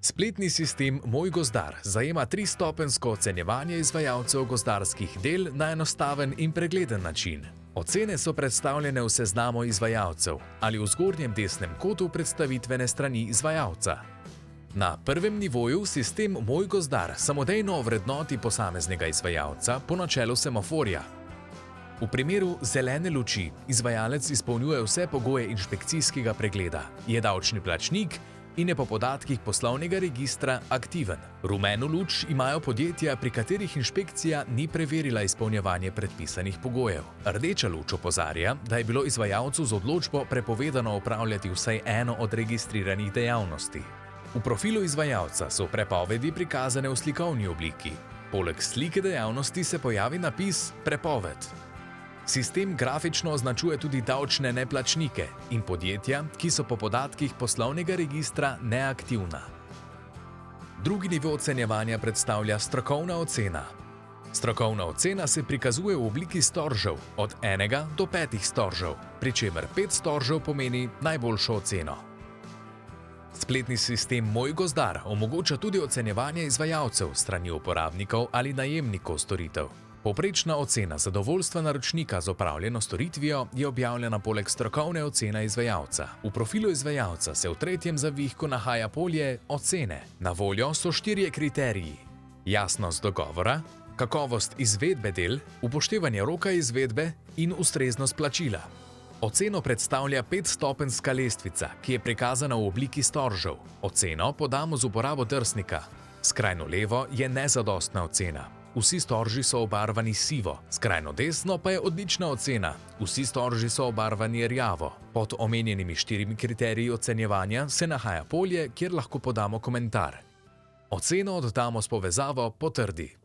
Spletni sistem Moj gozdar zajema tristopenjsko ocenjevanje izvajalcev gozdarskih del na enostaven in pregleden način. Ocene so predstavljene v seznamu izvajalcev ali v zgornjem desnem kotu predstavitvene strani izvajalca. Na prvem nivoju sistem Moj gozdar samodejno ovrednoti posameznega izvajalca po načelu semaforja. V primeru zelene luči izvajalec izpolnjuje vse pogoje inšpekcijskega pregleda, je davčni plačnik in je po podatkih poslovnega registra aktiven. Rumeno luč imajo podjetja, pri katerih inšpekcija ni preverila izpolnjevanje predpisanih pogojev. Rdeča luč opozarja, da je bilo izvajalcu z odločbo prepovedano opravljati vsaj eno od registriranih dejavnosti. V profilu izvajalca so prepovedi prikazane v slikovni obliki. Poleg slike dejavnosti se pojavi napis Prepoved. Sistem grafično označuje tudi davčne neplačnike in podjetja, ki so po podatkih poslovnega registra neaktivna. Drugi nivo ocenjevanja predstavlja strokovna ocena. Strokovna ocena se prikazuje v obliki storžev, od 1 do 5 storžev, pri čemer 5 storžev pomeni najboljšo oceno. Spletni sistem Moj gozdar omogoča tudi ocenjevanje izvajalcev s strani uporabnikov ali najemnikov storitev. Povprečna ocena zadovoljstva naročnika z opravljeno storitvijo je objavljena poleg strokovne ocene izvajalca. V profilu izvajalca se v tretjem zavihku nahaja polje Ocene. Na voljo so 4 kriteriji: jasnost dogovora, kakovost izvedbe del, upoštevanje roka izvedbe in ustreznost plačila. Oceno predstavlja 5-stopenjska lestvica, ki je prikazana v obliki storžev. Oceno podamo z uporabo drsnika. Skrajno levo je nezadostna ocena. Vsi storži so obarvani sivo, skrajno desno pa je odlična ocena. Vsi storži so obarvani rjavo. Pod omenjenimi 4 kriteriji ocenjevanja se nahaja polje, kjer lahko podamo komentar. Oceno oddamo s povezavo Potrdi.